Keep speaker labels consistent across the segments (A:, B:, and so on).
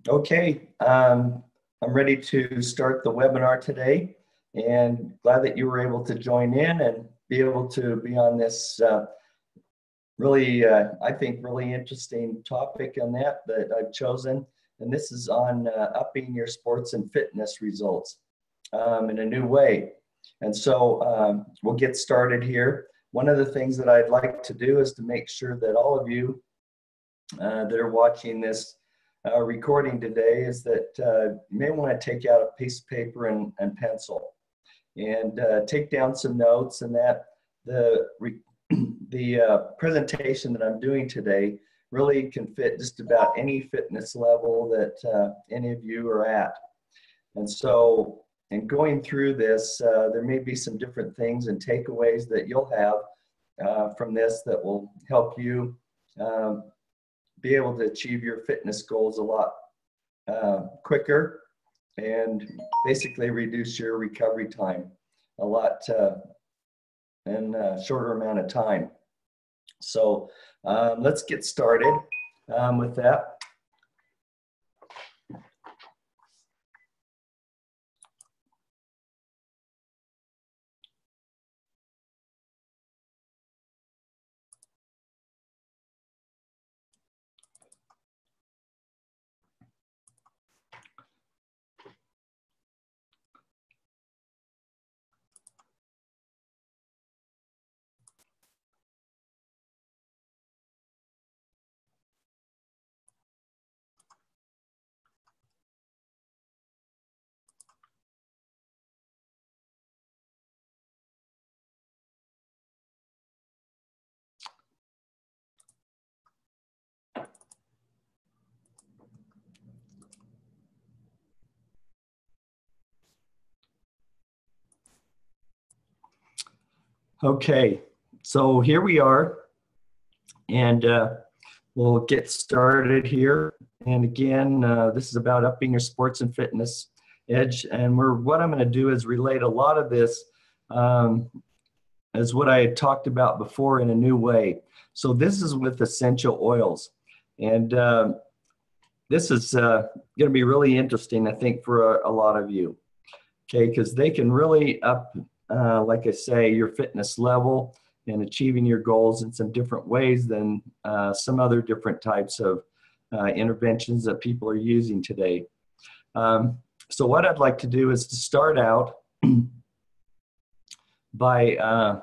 A: Okay, I'm ready to start the webinar today and glad that you were able to join in and be able to be on this really, I think, really interesting topic on that I've chosen. And this is on upping your sports and fitness results in a new way. And so we'll get started here. One of the things that I'd like to do is to make sure that all of you that are watching this recording today is that you may want to take out a piece of paper and pencil and take down some notes, and that the presentation that I'm doing today really can fit just about any fitness level that any of you are at. And so in going through this, there may be some different things and takeaways that you'll have from this that will help you be able to achieve your fitness goals a lot quicker and basically reduce your recovery time a lot in a shorter amount of time. So let's get started with that. Okay, so here we are, and we'll get started here. And again, this is about upping your sports and fitness edge. And what I'm going to do is relate a lot of this as what I had talked about before in a new way. So this is with essential oils, and this is going to be really interesting, I think, for a lot of you. Okay, because they can really up, like I say, your fitness level and achieving your goals in some different ways than some other different types of interventions that people are using today. So what I'd like to do is to start out by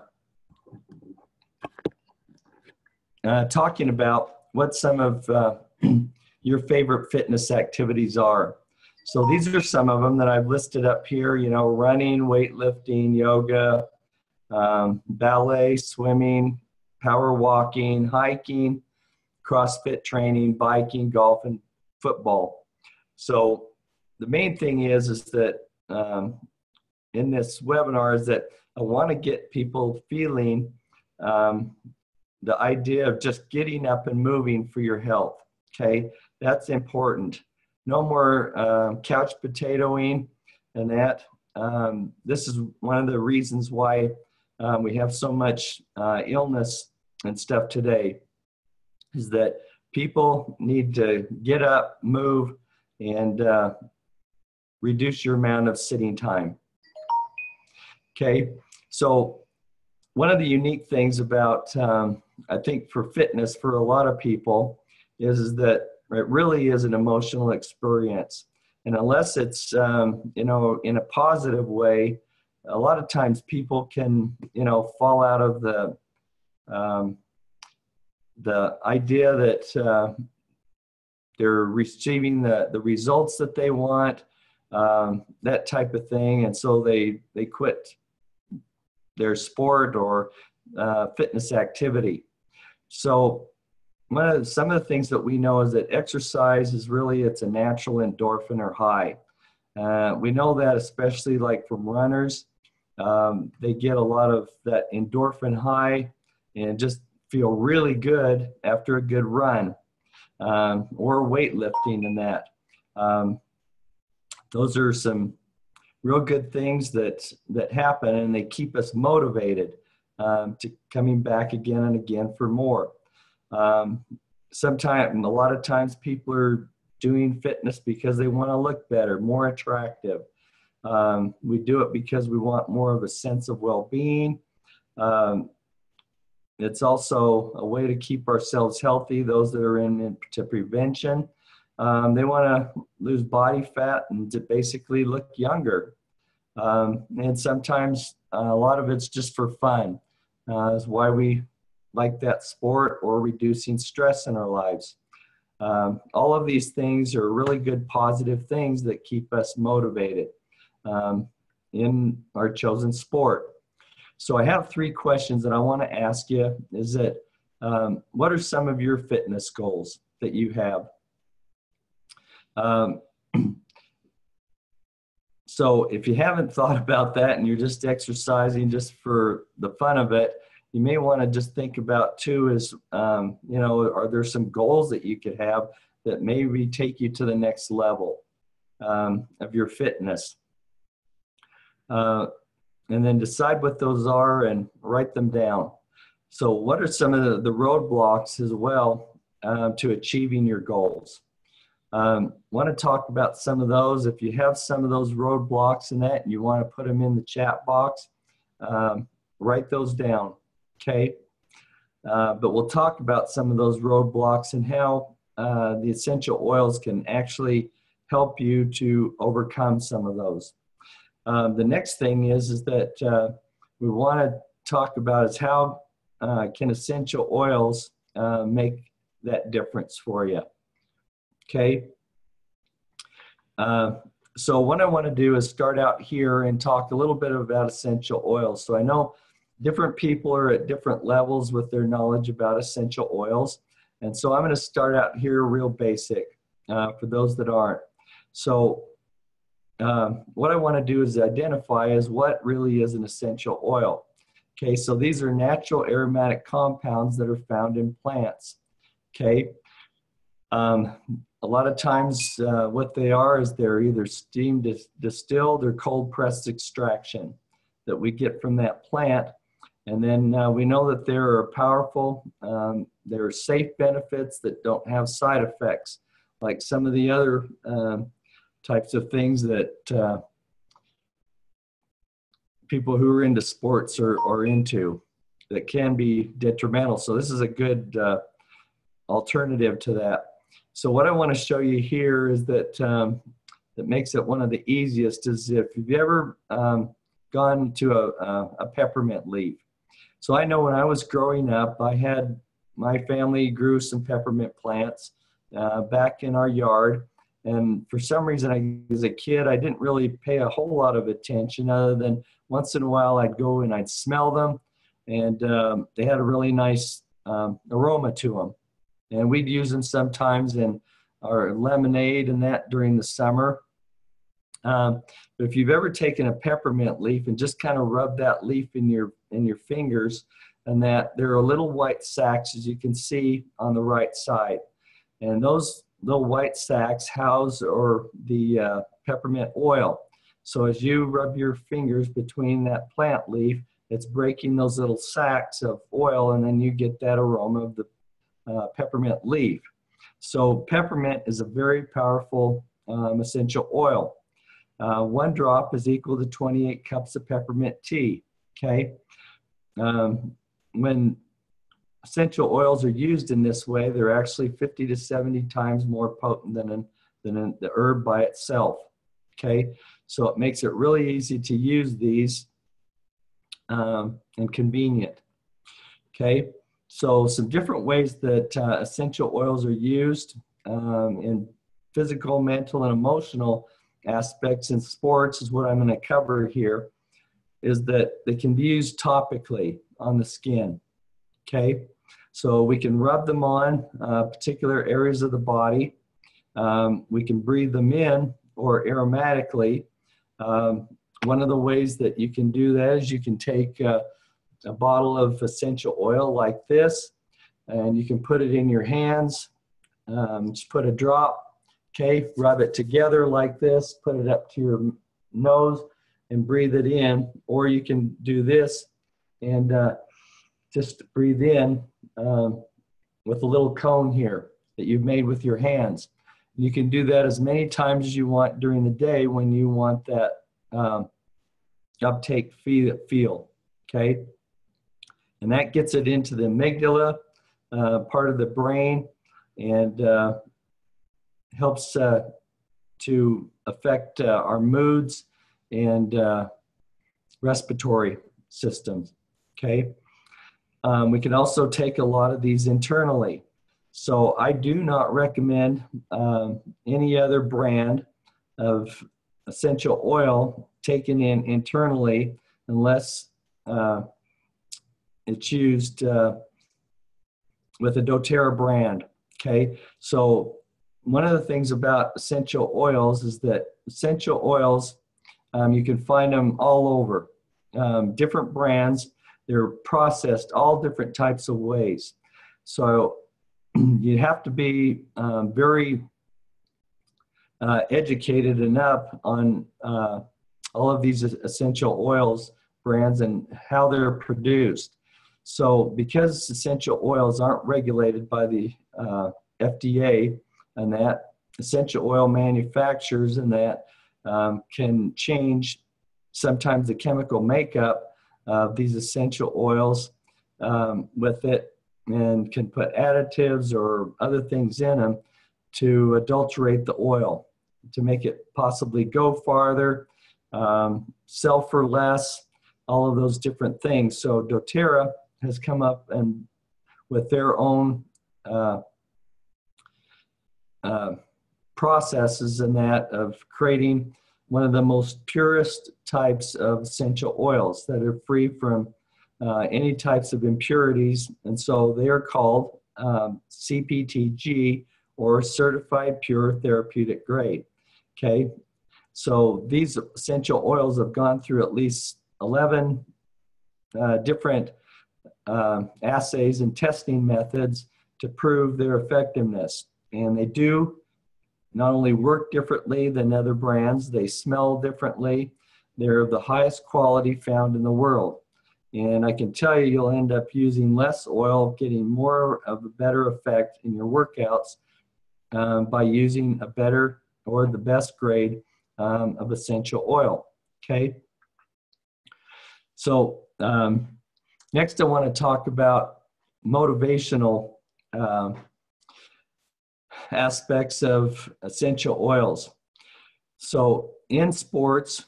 A: talking about what some of your favorite fitness activities are. So these are some of them that I've listed up here, you know, running, weightlifting, yoga, ballet, swimming, power walking, hiking, CrossFit training, biking, golf, and football. So the main thing is that in this webinar is that I want to get people feeling the idea of just getting up and moving for your health. Okay, that's important. No more couch potatoing and that. This is one of the reasons why we have so much illness and stuff today, is that people need to get up, move, and reduce your amount of sitting time. Okay, so one of the unique things about, I think, for fitness for a lot of people is that it really is an emotional experience. And unless it's, you know, in a positive way, a lot of times people can, you know, fall out of the idea that they're receiving the results that they want, that type of thing. And so they quit their sport or fitness activity. So some of the things that we know is that exercise is really, it's a natural endorphin or high. We know that especially like from runners, they get a lot of that endorphin high and just feel really good after a good run, or weightlifting and that. Those are some real good things that happen, and they keep us motivated to coming back again and again for more. A lot of times people are doing fitness because they want to look better, more attractive. We do it because we want more of a sense of well-being. It's also a way to keep ourselves healthy. Those that are into prevention, they want to lose body fat and to basically look younger. And sometimes a lot of it's just for fun. Is why we like that sport, or reducing stress in our lives. All of these things are really good positive things that keep us motivated in our chosen sport. So I have 3 questions that I want to ask you. Is that what are some of your fitness goals that you have? So if you haven't thought about that and you're just exercising just for the fun of it, you may want to just think about too is, you know, are there some goals that you could have that maybe take you to the next level of your fitness? And then decide what those are and write them down. So what are some of the roadblocks as well to achieving your goals? Want to talk about some of those. If you have some of those roadblocks in that and you want to put them in the chat box, write those down, okay? But we'll talk about some of those roadblocks and how the essential oils can actually help you to overcome some of those. The next thing is that we want to talk about is how can essential oils make that difference for you. Okay. So what I want to do is start out here and talk a little bit about essential oils. So I know different people are at different levels with their knowledge about essential oils. And so I'm going to start out here real basic for those that aren't. So what I want to do is identify as what really is an essential oil. Okay, so these are natural aromatic compounds that are found in plants. Okay, a lot of times what they are is they're either steam distilled or cold pressed extraction that we get from that plant. And then we know that there are powerful, there are safe benefits that don't have side effects like some of the other types of things that people who are into sports are into that can be detrimental. So this is a good alternative to that. So what I want to show you here is that that makes it one of the easiest is if you've ever gone to a peppermint leaf. So I know when I was growing up, my family grew some peppermint plants back in our yard. And for some reason, as a kid, I didn't really pay a whole lot of attention other than once in a while I'd go and I'd smell them. And they had a really nice aroma to them. And we'd use them sometimes in our lemonade and that during the summer. But if you've ever taken a peppermint leaf and just kind of rubbed that leaf in your fingers, and that there are little white sacs, as you can see on the right side. And those little white sacs house the peppermint oil. So as you rub your fingers between that plant leaf, it's breaking those little sacs of oil, and then you get that aroma of the peppermint leaf. So peppermint is a very powerful essential oil. 1 drop is equal to 28 cups of peppermint tea. Okay. When essential oils are used in this way, they're actually 50 to 70 times more potent than the herb by itself. Okay. So it makes it really easy to use these and convenient. Okay. So some different ways that essential oils are used in physical, mental, and emotional aspects in sports is what I'm going to cover here, is that they can be used topically on the skin. Okay. So we can rub them on particular areas of the body. We can breathe them in or aromatically. One of the ways that you can do that is you can take a bottle of essential oil like this, and you can put it in your hands. Just put a drop, okay, rub it together like this, put it up to your nose and breathe it in. Or you can do this and just breathe in with a little cone here that you've made with your hands. You can do that as many times as you want during the day when you want that uptake feel, okay? And that gets it into the amygdala, part of the brain, and helps to affect our moods and respiratory systems, okay? We can also take a lot of these internally. So I do not recommend any other brand of essential oil taken in internally unless it's used with a doTERRA brand, okay? So one of the things about essential oils is that essential oils, you can find them all over. Different brands, they're processed all different types of ways. So you have to be very educated enough on all of these essential oils brands and how they're produced. So because essential oils aren't regulated by the FDA, and that essential oil manufacturers and that can change sometimes the chemical makeup of these essential oils with it, and can put additives or other things in them to adulterate the oil, to make it possibly go farther, sell for less, all of those different things. So doTERRA has come up and with their own processes in that of creating one of the most purest types of essential oils that are free from any types of impurities. And so they are called CPTG, or Certified Pure Therapeutic Grade, okay? So these essential oils have gone through at least 11 different assays and testing methods to prove their effectiveness. And they do not only work differently than other brands, they smell differently. They're of the highest quality found in the world. And I can tell you, you'll end up using less oil, getting more of a better effect in your workouts by using a better or the best grade of essential oil, okay? So next I want to talk about motivational aspects of essential oils. So in sports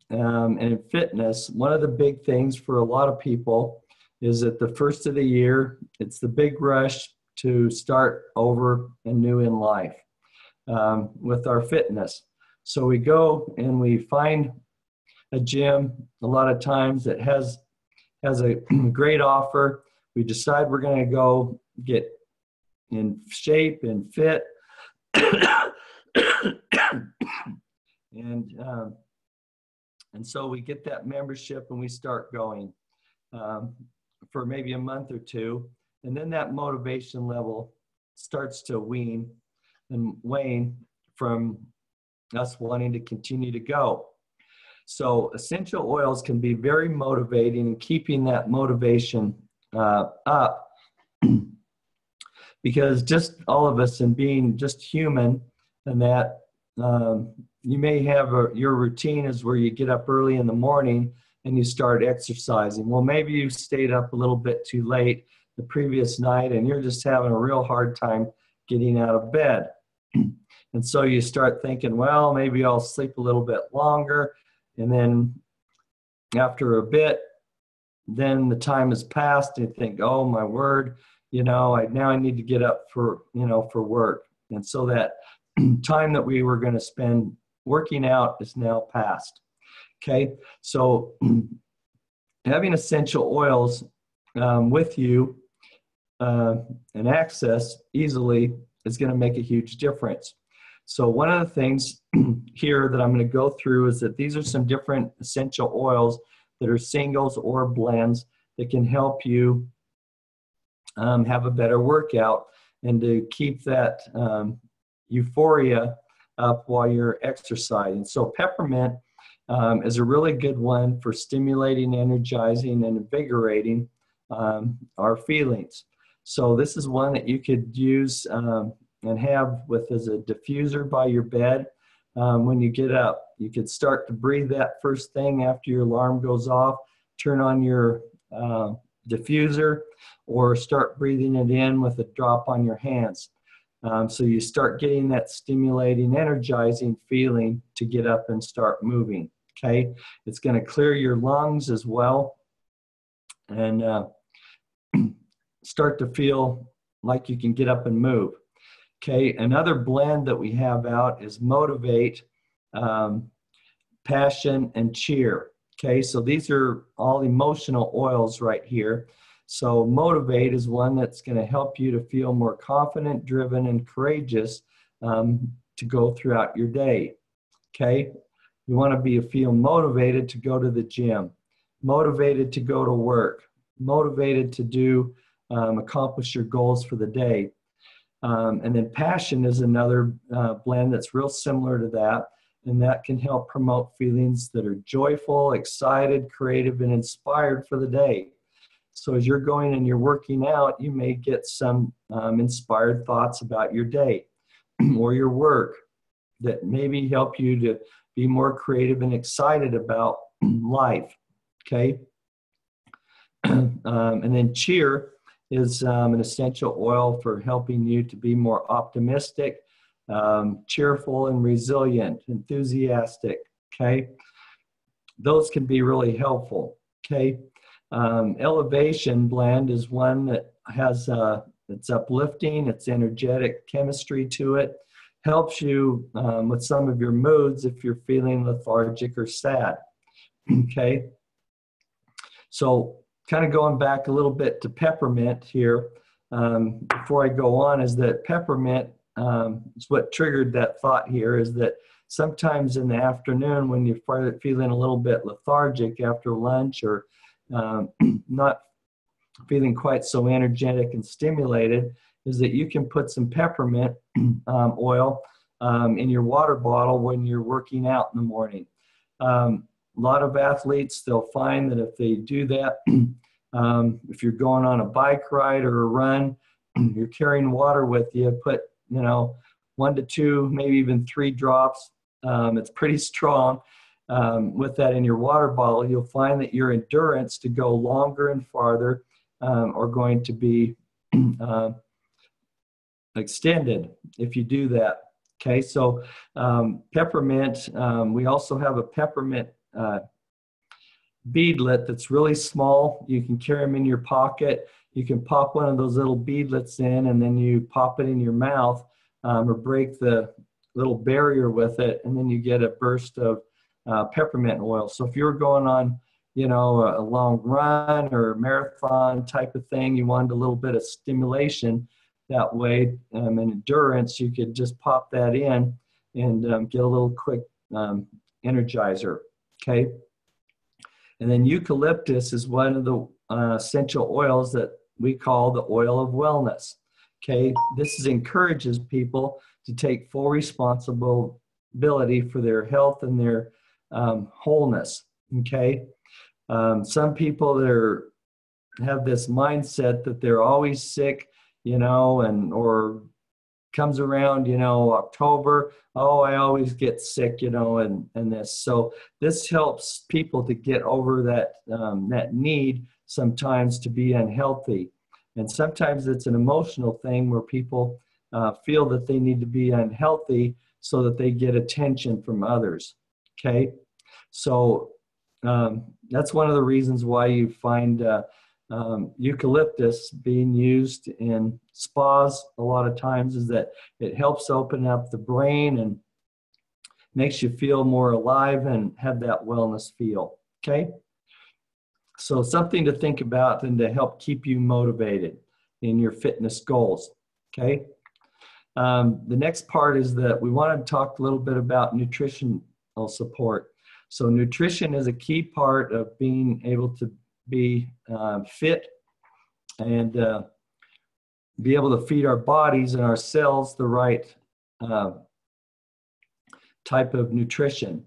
A: and in fitness, one of the big things for a lot of people is at the first of the year, it's the big rush to start over anew in life with our fitness. So we go and we find a gym a lot of times that has a great offer. We decide we're going to go get in shape and fit. And so we get that membership and we start going for maybe a month or two. And then that motivation level starts to wane from us wanting to continue to go. So essential oils can be very motivating in keeping that motivation up, because just all of us, and being just human, and that you may have your routine is where you get up early in the morning and you start exercising. Well, maybe you stayed up a little bit too late the previous night and you're just having a real hard time getting out of bed. And so you start thinking, well, maybe I'll sleep a little bit longer. And then after a bit, then the time has passed and you think, oh my word, now I need to get up for work. And so that time that we were going to spend working out is now past. Okay. So having essential oils with you and access easily is going to make a huge difference. So one of the things here that I'm going to go through is that these are some different essential oils that are singles or blends that can help you have a better workout and to keep that euphoria up while you're exercising. So peppermint is a really good one for stimulating, energizing, and invigorating our feelings. So this is one that you could use and have with as a diffuser by your bed. When you get up, you could start to breathe that first thing after your alarm goes off, turn on your diffuser, or start breathing it in with a drop on your hands. So you start getting that stimulating, energizing feeling to get up and start moving, okay? It's gonna clear your lungs as well, and start to feel like you can get up and move. Okay, another blend that we have out is Motivate, Passion, and Cheer. Okay, so these are all emotional oils right here. So Motivate is one that's going to help you to feel more confident, driven, and courageous to go throughout your day. Okay, you want to feel motivated to go to the gym, motivated to go to work, motivated to do accomplish your goals for the day. And then Passion is another blend that's real similar to that, and that can help promote feelings that are joyful, excited, creative, and inspired for the day. So as you're going and you're working out, you may get some inspired thoughts about your day or your work that maybe help you to be more creative and excited about life, okay? And then Cheer is an essential oil for helping you to be more optimistic, cheerful, and resilient, enthusiastic, okay? Those can be really helpful, okay? Elevation blend is one that has, it's uplifting, it's energetic chemistry to it, helps you with some of your moods if you're feeling lethargic or sad, okay? So kind of going back a little bit to peppermint here, before I go on, is that peppermint is what triggered that thought here, is that sometimes in the afternoon when you're feeling a little bit lethargic after lunch, or not feeling quite so energetic and stimulated, is that you can put some peppermint oil in your water bottle when you're working out in the morning. A lot of athletes, they'll find that if they do that, if you're going on a bike ride or a run, you're carrying water with you, put, 1 to 2, maybe even 3 drops. It's pretty strong. With that in your water bottle, you'll find that your endurance to go longer and farther are going to be extended if you do that. Okay, so peppermint, we also have a peppermint beadlet that's really small. You can carry them in your pocket. You can pop one of those little beadlets in, and then you pop it in your mouth, or break the little barrier with it, and then you get a burst of peppermint oil. So if you're going on, a long run or a marathon type of thing, you wanted a little bit of stimulation that way, and endurance, you could just pop that in and get a little quick energizer, okay? And then eucalyptus is one of the essential oils that we call the oil of wellness, okay? This encourages people to take full responsibility for their health and their wholeness, okay? Some people that have this mindset that they're always sick, or comes around, October, oh, I always get sick, and this. So this helps people to get over that need sometimes to be unhealthy. And sometimes it's an emotional thing where people feel that they need to be unhealthy so that they get attention from others, okay? So that's one of the reasons why you find eucalyptus being used in spas a lot of times, is that it helps open up the brain and makes you feel more alive and have that wellness feel, okay? So something to think about and to help keep you motivated in your fitness goals, okay? The next part is that we want to talk a little bit about nutritional support. So nutrition is a key part of being able to be fit and be able to feed our bodies and our cells the right type of nutrition.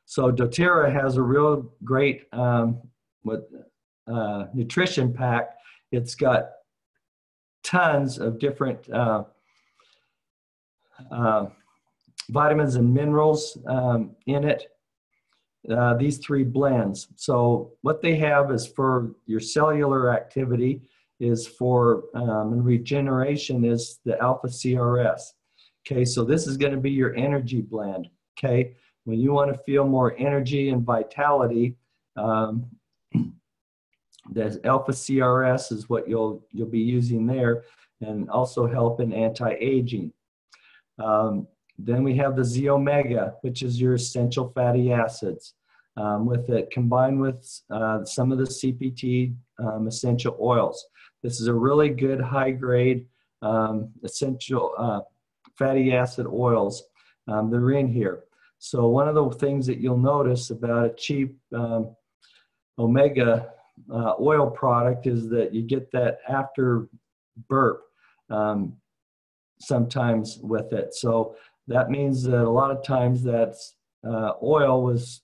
A: So doTERRA has a real great nutrition pack. It's got tons of different uh, vitamins and minerals in it. These three blends. So what they have is for your cellular activity, is for and regeneration is the alpha CRS. Okay, so this is going to be your energy blend. Okay, when you want to feel more energy and vitality, the alpha CRS is what you'll be using there, and also help in anti-aging. Then we have the Z omega, which is your essential fatty acids. With it combined with some of the CPT essential oils. This is a really good high grade essential fatty acid oils that are in here. So one of the things that you'll notice about a cheap omega oil product is that you get that after burp sometimes with it. So that means that a lot of times that oil was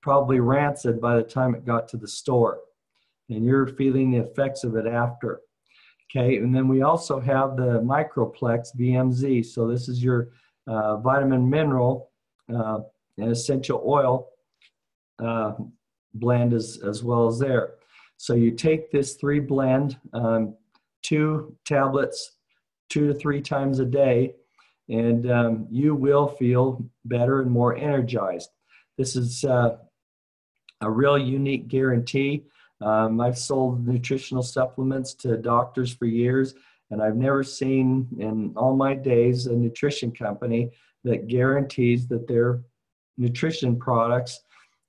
A: probably rancid by the time it got to the store, and you're feeling the effects of it after. Okay, and then we also have the Microplex VMZ. So this is your vitamin mineral and essential oil blend as well as there. So you take this three blend, 2 tablets 2 to 3 times a day, and you will feel better and more energized. This is a real unique guarantee. I've sold nutritional supplements to doctors for years, and I've never seen in all my days a nutrition company that guarantees that their nutrition products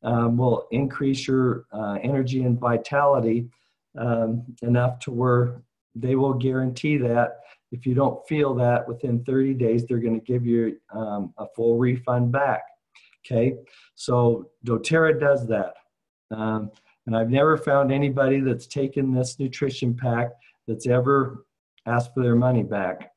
A: will increase your energy and vitality enough to where they will guarantee that if you don't feel that within 30 days, they're going to give you a full refund back. Okay, so doTERRA does that. And I've never found anybody that's taken this nutrition pack that's ever asked for their money back.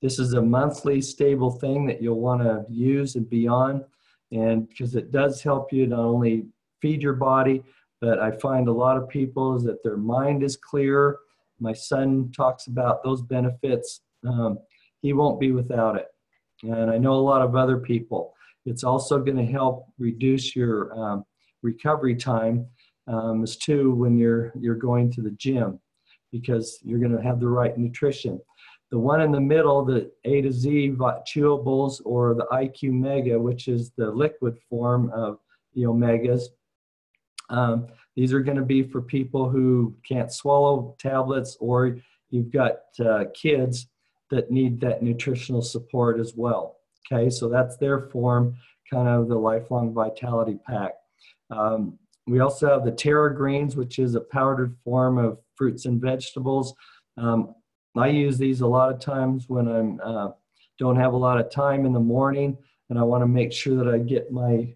A: This is a monthly stable thing that you'll want to use and be on, and because it does help you not only feed your body, but I find a lot of people is that their mind is clearer. My son talks about those benefits. He won't be without it. And I know a lot of other people. It's also going to help reduce your recovery time as too when you're going to the gym, because you're going to have the right nutrition. The one in the middle, the A to Z chewables, or the IQ Mega, which is the liquid form of the omegas. These are going to be for people who can't swallow tablets, or you've got kids that need that nutritional support as well. Okay, so that's their form, kind of the Lifelong Vitality Pack. We also have the Terra Greens, which is a powdered form of fruits and vegetables. I use these a lot of times when I don't have a lot of time in the morning, and I want to make sure that I get my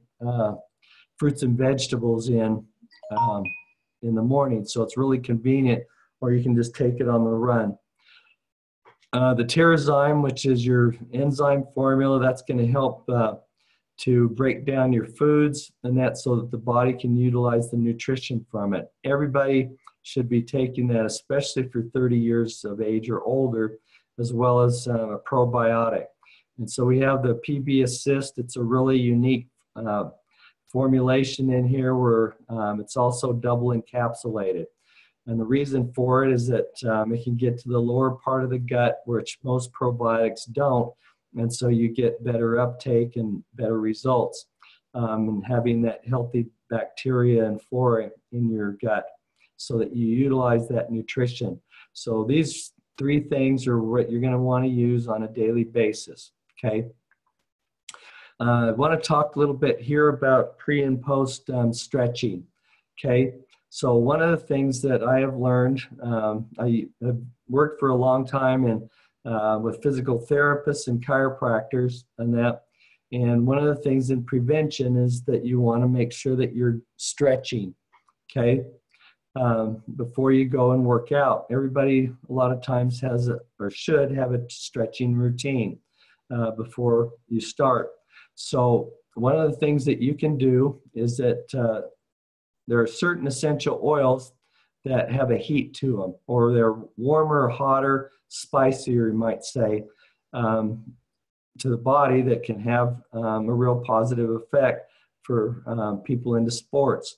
A: fruits and vegetables in the morning. So it's really convenient, or you can just take it on the run. The Terrazyme, which is your enzyme formula, that's going to help to break down your foods, and that's so that the body can utilize the nutrition from it. Everybody should be taking that, especially for 30 years of age or older, as well as a probiotic. And so we have the PB Assist. It's a really unique formulation in here where it's also double encapsulated. And the reason for it is that it can get to the lower part of the gut, which most probiotics don't. And so you get better uptake and better results in having that healthy bacteria and flora in your gut, so that you utilize that nutrition. So these 3 things are what you're going to want to use on a daily basis. Okay. I want to talk a little bit here about pre and post stretching. Okay. So one of the things that I have learned, I have worked for a long time with physical therapists and chiropractors and that. And one of the things in prevention is that you want to make sure that you're stretching, okay, before you go and work out. Everybody a lot of times has or should have a stretching routine before you start. So one of the things that you can do is that there are certain essential oils that have a heat to them, or they're warmer, hotter, spicier, you might say. to the body that can have a real positive effect for people into sports.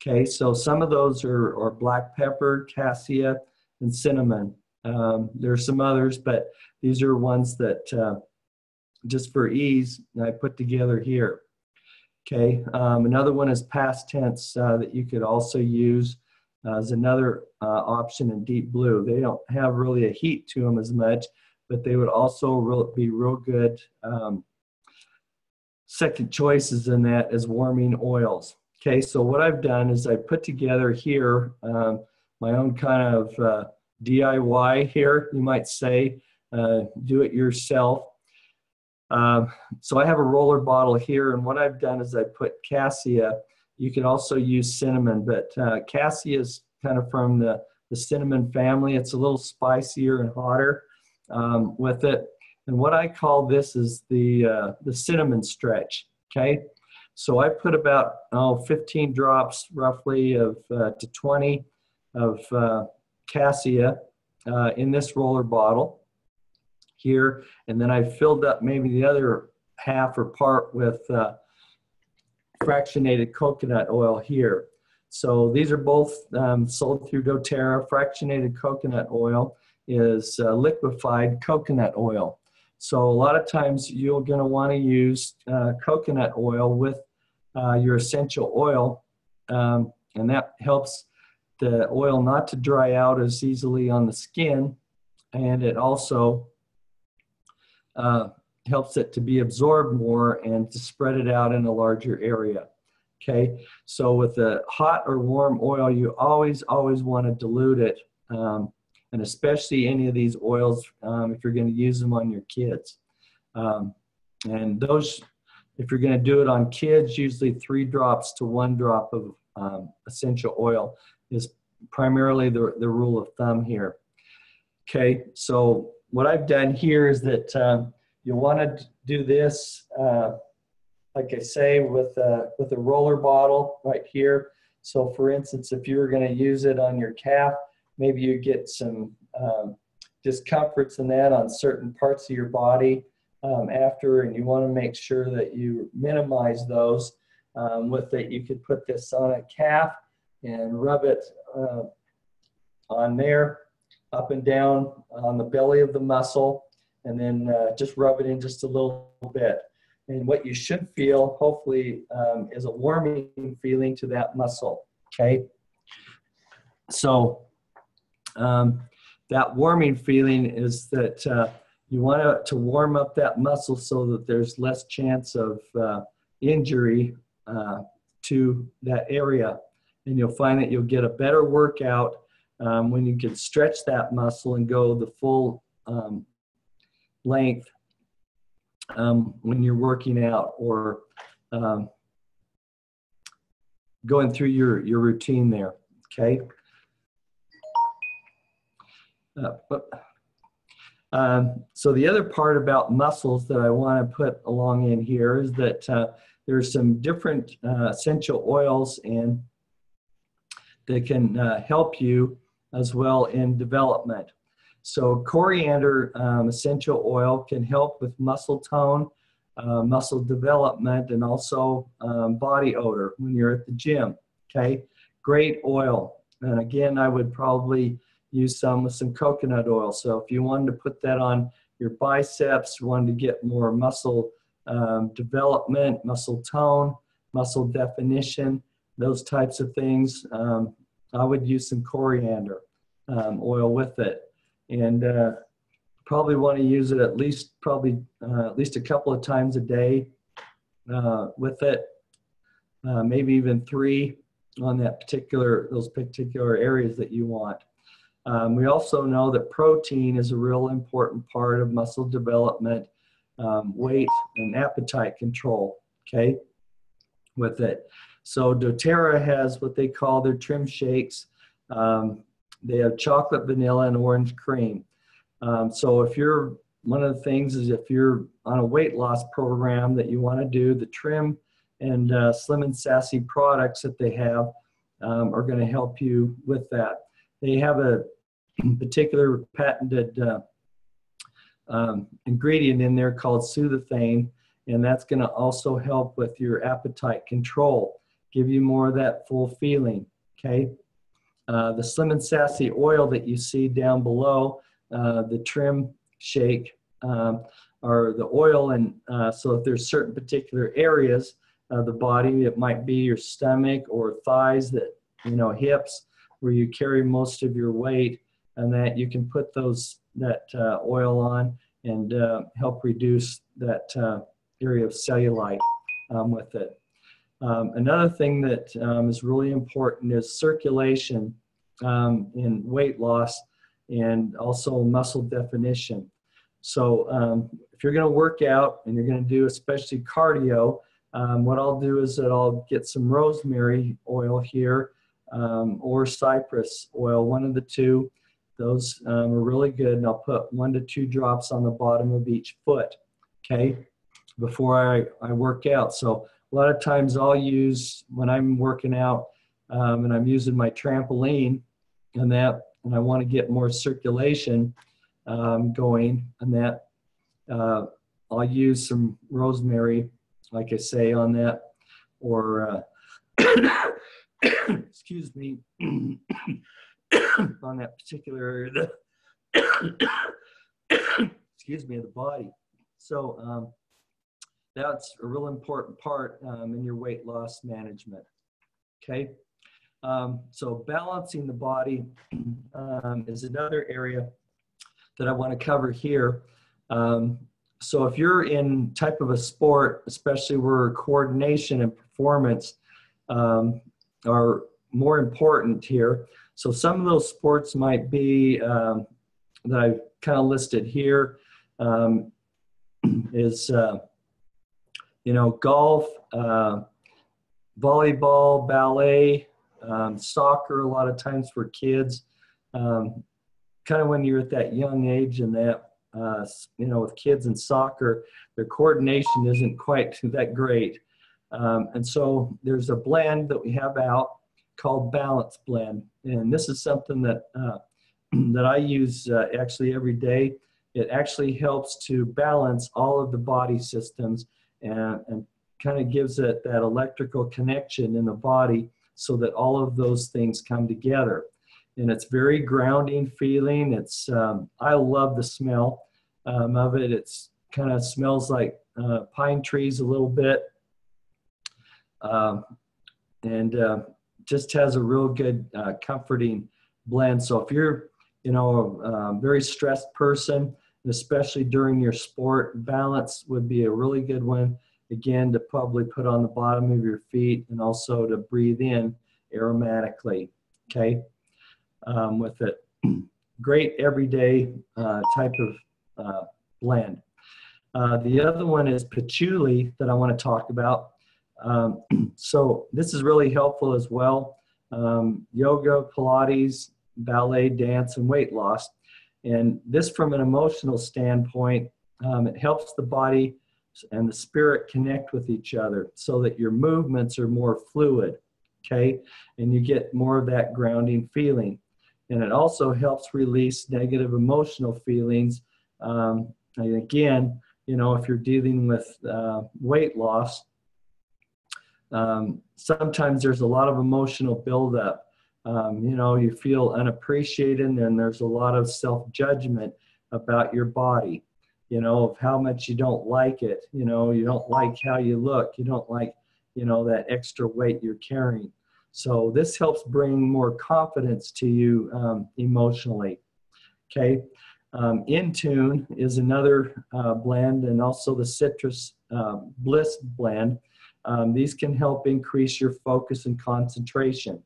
A: Okay, so some of those are black pepper, cassia, and cinnamon. There are some others, but these are ones that just for ease I put together here. Okay, another one is past tense that you could also use as another option in deep blue. They don't have really a heat to them as much, but they would also be real good second choices in that as warming oils. Okay, so what I've done is I put together here my own kind of DIY here, you might say, do it yourself. So I have a roller bottle here, and what I've done is I put cassia. You can also use cinnamon, but cassia is kind of from the cinnamon family. It's a little spicier and hotter with it. And what I call this is the cinnamon stretch, okay? So I put about 15 drops roughly to 20 of cassia in this roller bottle here, and then I filled up maybe the other half or part with fractionated coconut oil here. So these are both sold through doTERRA. Fractionated coconut oil is liquefied coconut oil. So a lot of times you're going to want to use coconut oil with your essential oil, and that helps the oil not to dry out as easily on the skin, and it also helps it to be absorbed more and to spread it out in a larger area. Okay, so with a hot or warm oil, you always want to dilute it, and especially any of these oils if you're going to use them on your kids. And those, if you're going to do it on kids, usually 3 drops to 1 drop of essential oil is primarily the rule of thumb here. Okay, so what I've done here is that you want to do this, like I say, with a roller bottle right here. So for instance, if you were going to use it on your calf, maybe you get some discomforts in that on certain parts of your body after, and you want to make sure that you minimize those with it. You could put this on a calf and rub it on there, up and down on the belly of the muscle, and then just rub it in just a little bit. And what you should feel, hopefully, is a warming feeling to that muscle, okay? So that warming feeling is that you want to warm up that muscle so that there's less chance of injury to that area. And you'll find that you'll get a better workout when you can stretch that muscle and go the full length when you're working out or going through your routine there, okay? So the other part about muscles that I want to put along in here is that there's some different essential oils and that can help you as well in development. So coriander essential oil can help with muscle tone, muscle development, and also body odor when you're at the gym, okay? Great oil. And again, I would probably use some with some coconut oil. So if you wanted to put that on your biceps, wanted to get more muscle development, muscle tone, muscle definition, those types of things, I would use some coriander oil with it. And probably want to use it at least a couple of times a day with it, maybe even 3 on those particular areas that you want. We also know that protein is a real important part of muscle development, weight and appetite control, okay, with it. So doTERRA has what they call their trim shakes. They have chocolate, vanilla, and orange cream. So one of the things is if you're on a weight loss program that you want to do, the trim and Slim and Sassy products that they have are going to help you with that. They have a particular patented ingredient in there called soothethane, and that's going to also help with your appetite control, give you more of that full feeling, okay? The Slim and Sassy oil that you see down below, the trim shake, or the oil, and so if there's certain particular areas of the body, it might be your stomach or thighs, that, you know, hips, where you carry most of your weight, and that you can put that oil on and help reduce that area of cellulite with it. Another thing that is really important is circulation in weight loss and also muscle definition. So if you're going to work out and you're going to do especially cardio, what I'll do is that I'll get some rosemary oil here or cypress oil, one of the two. Those are really good, and I'll put 1 to 2 drops on the bottom of each foot, okay, before I work out. So a lot of times I'll use, when I'm working out and I'm using my trampoline and that, and I want to get more circulation going, and that, I'll use some rosemary, like I say, on that, or excuse me, on that particular area, excuse me, of the body. So that's a real important part in your weight loss management, okay? So balancing the body is another area that I want to cover here. So if you're in type of a sport, especially where coordination and performance are more important here. So some of those sports might be that I've kind of listed here is, you know, golf, volleyball, ballet, soccer, a lot of times for kids. Kind of when you're at that young age, and that, you know, with kids in soccer, their coordination isn't quite that great. And so there's a blend that we have out called Balance Blend. And this is something that, that I use actually every day. It actually helps to balance all of the body systems and kind of gives it that electrical connection in the body so that all of those things come together. And it's very grounding feeling. It's, I love the smell of it. It's kind of smells like pine trees a little bit. And just has a real good comforting blend. So if you're, you know, a very stressed person, and especially during your sport, Balance would be a really good one, again, to probably put on the bottom of your feet and also to breathe in aromatically, okay, with it. Great everyday type of blend. The other one is patchouli that I want to talk about. So this is really helpful as well. Yoga, Pilates, ballet, dance, and weight loss. And this, from an emotional standpoint, it helps the body and the spirit connect with each other so that your movements are more fluid, okay? And you get more of that grounding feeling. And it also helps release negative emotional feelings. And again, you know, if you're dealing with weight loss, sometimes there's a lot of emotional buildup. You know, you feel unappreciated, and there's a lot of self-judgment about your body, you know, of how much you don't like it. You know, you don't like how you look. You don't like, you know, that extra weight you're carrying. So this helps bring more confidence to you emotionally, okay? In Tune is another blend, and also the Citrus Bliss blend. These can help increase your focus and concentration.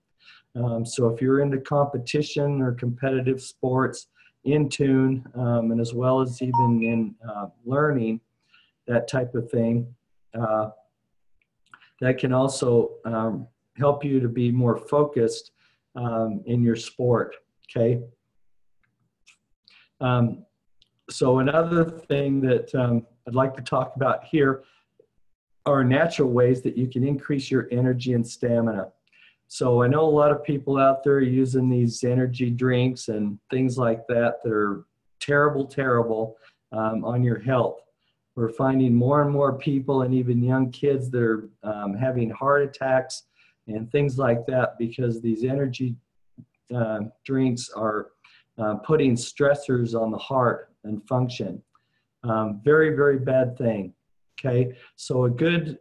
A: So if you're into competition or competitive sports, In Tune, and as well as even in learning, that type of thing, that can also help you to be more focused in your sport, okay? So another thing that I'd like to talk about here are natural ways that you can increase your energy and stamina. So I know a lot of people out there using these energy drinks and things like that that are terrible, terrible. on your health. We're finding more and more people and even young kids that are having heart attacks and things like that because these energy drinks are putting stressors on the heart and function. Very, very bad thing. Okay, so a good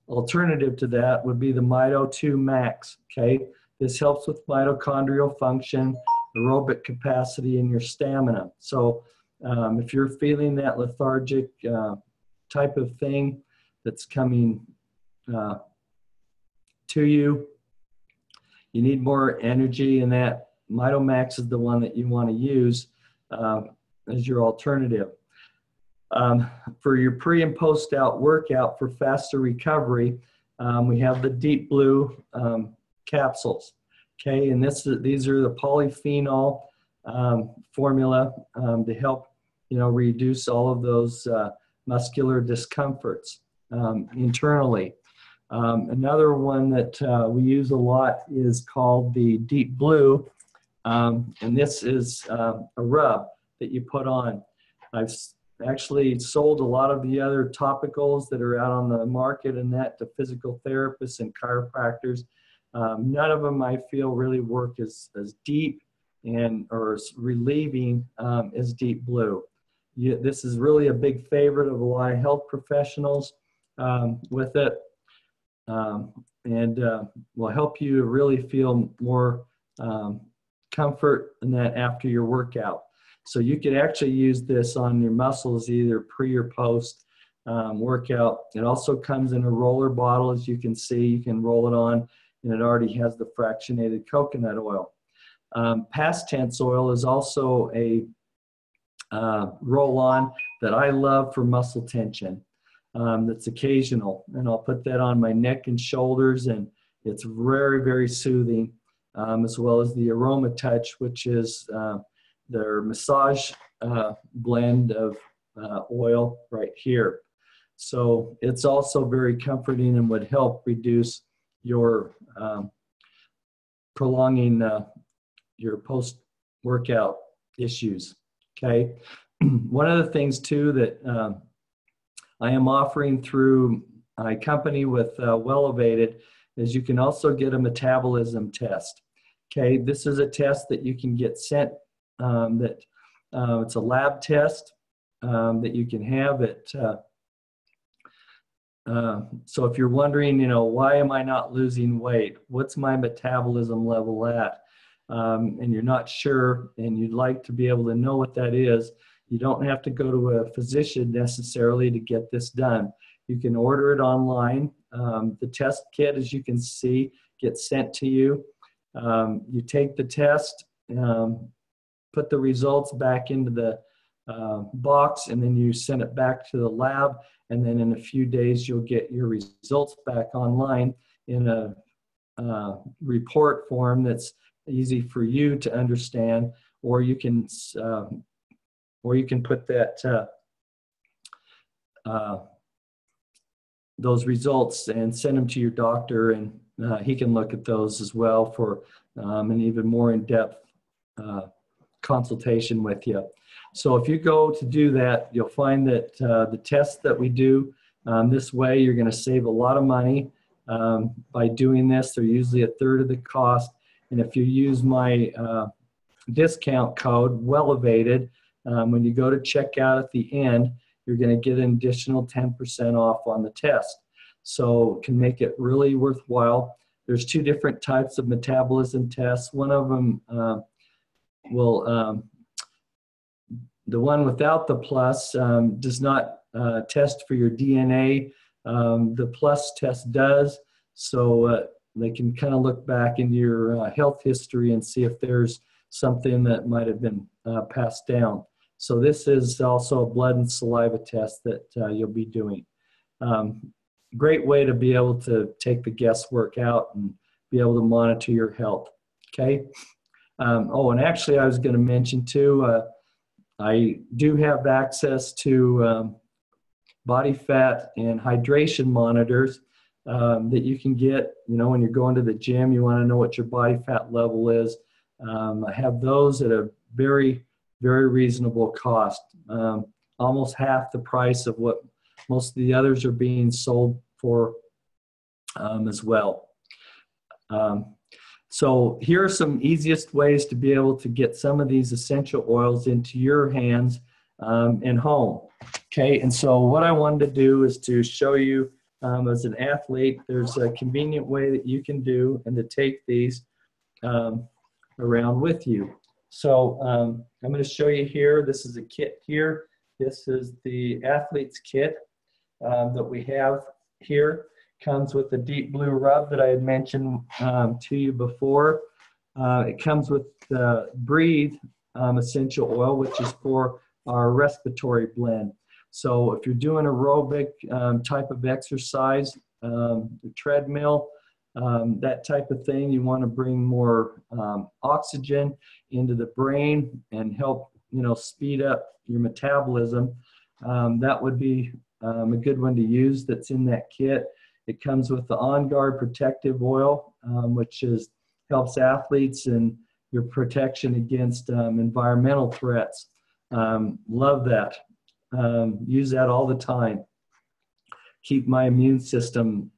A: alternative to that would be the Mito 2 Max. Okay, this helps with mitochondrial function, aerobic capacity, and your stamina. So if you're feeling that lethargic type of thing that's coming to you, you need more energy, and that Mito Max is the one that you want to use as your alternative. For your pre and post out workout for faster recovery, we have the Deep Blue capsules. Okay, and these are the polyphenol formula to help reduce all of those muscular discomforts internally. Another one that we use a lot is called the Deep Blue, and this is a rub that you put on. I've actually sold a lot of the other topicals that are out on the market and that to physical therapists and chiropractors. None of them I feel really work as deep or as relieving as Deep Blue. This is really a big favorite of a lot of health professionals with it, and will help you really feel more comfort in that after your workout. So you could actually use this on your muscles either pre or post workout. It also comes in a roller bottle, as you can see. You can roll it on, and it already has the fractionated coconut oil. Past tense oil is also a roll-on that I love for muscle tension. That's occasional, and I'll put that on my neck and shoulders, and it's very, very soothing, as well as the Aroma Touch, which is their massage blend of oil right here. So it's also very comforting and would help reduce your prolonging your post-workout issues. Okay. One of the things too that I am offering through my company with Wellevated is you can also get a metabolism test. Okay, this is a test that you can get sent. It's a lab test that you can have it. So if you're wondering, why am I not losing weight? What's my metabolism level at? And you're not sure, and you'd like to be able to know what that is, you don't have to go to a physician necessarily to get this done. You can order it online. The test kit, as you can see, gets sent to you. You take the test, put the results back into the box, and then you send it back to the lab, and then in a few days you'll get your results back online in a report form that's easy for you to understand, or you can put that those results and send them to your doctor, and he can look at those as well for an even more in-depth consultation with you. So if you go to do that, you'll find that the tests that we do this way, you're going to save a lot of money by doing this. They're usually a third of the cost. And if you use my discount code, Wellevated, when you go to checkout at the end, you're going to get an additional 10% off on the test. So it can make it really worthwhile. There's two different types of metabolism tests. One of them the one without the plus does not test for your DNA. The plus test does, so they can kind of look back into your health history and see if there's something that might have been passed down. So this is also a blood and saliva test that you'll be doing. Great way to be able to take the guesswork out and be able to monitor your health. Okay. Oh, and actually I was going to mention too, I do have access to body fat and hydration monitors that you can get, when you're going to the gym, you want to know what your body fat level is. I have those at a very very reasonable cost, almost half the price of what most of the others are being sold for as well. So here are some easiest ways to be able to get some of these essential oils into your hands and home. Okay, and so what I wanted to do is to show you as an athlete, there's a convenient way that you can do and to take these around with you. So I'm going to show you here. This is a kit here. This is the athlete's kit that we have here. Comes with the deep blue rub that I had mentioned to you before. It comes with the Breathe essential oil, which is for our respiratory blend. So if you're doing aerobic type of exercise, the treadmill, that type of thing, you want to bring more oxygen into the brain and help, speed up your metabolism. That would be a good one to use that's in that kit. It comes with the On Guard protective oil, which helps athletes in your protection against environmental threats. Love that. Use that all the time. Keep my immune system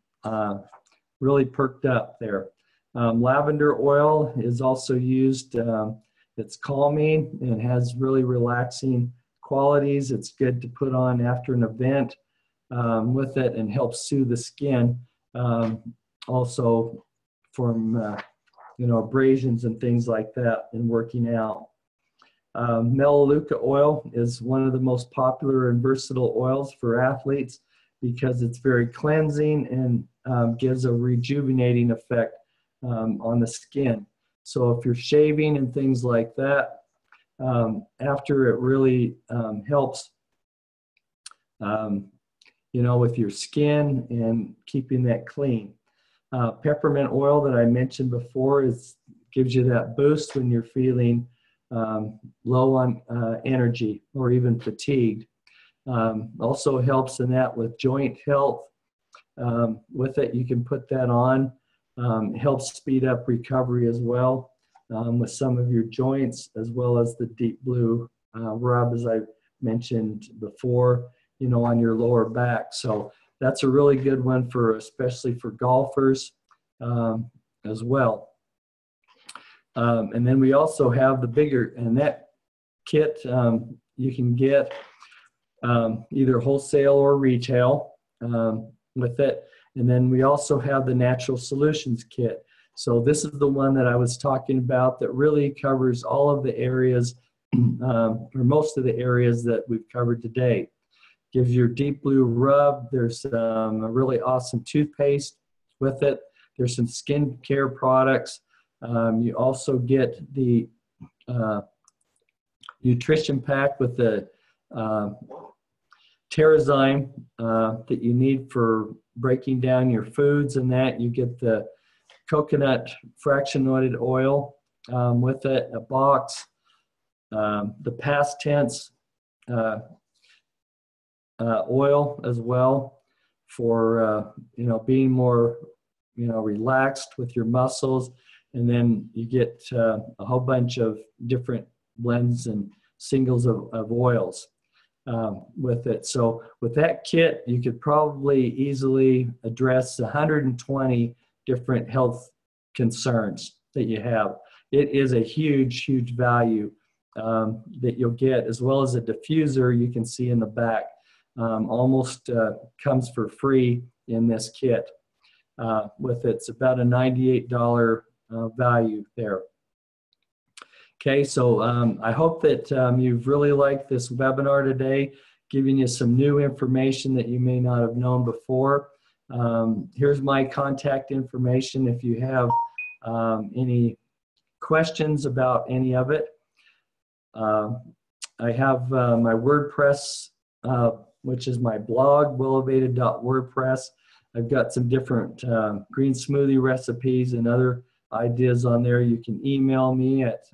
A: really perked up there. Lavender oil is also used. It's calming and has really relaxing qualities. It's good to put on after an event with it and helps soothe the skin. Also from abrasions and things like that in working out. Melaleuca oil is one of the most popular and versatile oils for athletes because it's very cleansing and gives a rejuvenating effect on the skin. So if you're shaving and things like that, after it really helps with your skin and keeping that clean. Peppermint oil that I mentioned before gives you that boost when you're feeling low on energy or even fatigued. Also helps in that with joint health. With it, you can put that on. Helps speed up recovery as well with some of your joints, as well as the deep blue rub, as I mentioned before, on your lower back. So that's a really good one especially for golfers as well. And then we also have the bigger, and that kit you can get either wholesale or retail with it. And then we also have the Natural Solutions kit. So this is the one that I was talking about that really covers all of the areas, or most of the areas that we've covered today. Gives you your deep blue rub. There's a really awesome toothpaste with it. There's some skin care products. You also get the nutrition pack with the Terrazyme that you need for breaking down your foods and that. You get the coconut fractionated oil with it, a box. The past tense oil as well for being more relaxed with your muscles. And then you get a whole bunch of different blends and singles of oils with it. So with that kit, you could probably easily address 120 different health concerns that you have. It is a huge, huge value that you'll get, as well as a diffuser you can see in the back. Almost comes for free in this kit with it. It's about a $98 value there. Okay, so I hope that you've really liked this webinar today, giving you some new information that you may not have known before. Here's my contact information if you have any questions about any of it. I have my WordPress, which is my blog, wellevated.wordpress. I've got some different green smoothie recipes and other ideas on there. You can email me at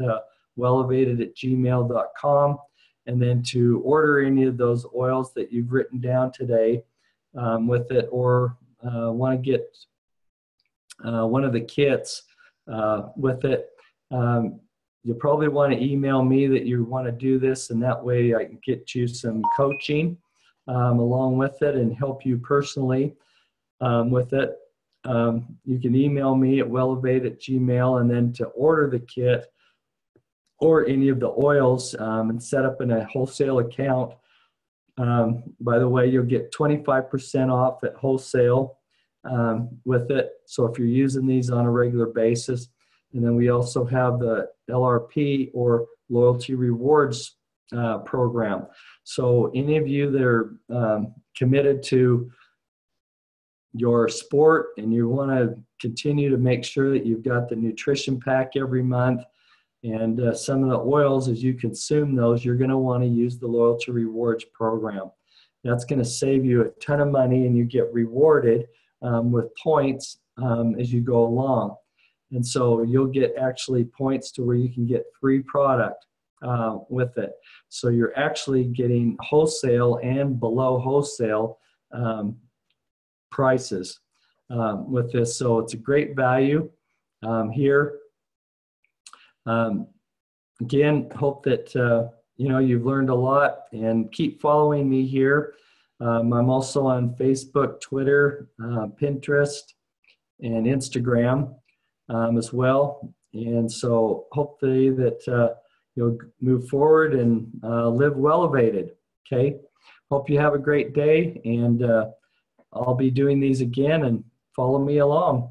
A: wellevated@gmail.com. And then to order any of those oils that you've written down today with it, or want to get one of the kits with it, you'll probably want to email me that you want to do this, and that way I can get you some coaching along with it and help you personally with it. You can email me at wellevate@gmail, and then to order the kit or any of the oils and set up in a wholesale account. By the way, you'll get 25% off at wholesale with it. So if you're using these on a regular basis, and then we also have the LRP or Loyalty Rewards program. So any of you that are committed to your sport and you want to continue to make sure that you've got the nutrition pack every month and some of the oils, as you consume those, you're going to want to use the Loyalty Rewards program. That's going to save you a ton of money, and you get rewarded with points as you go along. And so you'll get actually points to where you can get free product with it. So you're actually getting wholesale and below wholesale prices with this. So it's a great value here. Again, hope that you've learned a lot, and keep following me here. I'm also on Facebook, Twitter, Pinterest, and Instagram as well. And so hopefully that you'll move forward and live well elevated. Okay. Hope you have a great day, and I'll be doing these again, and follow me along.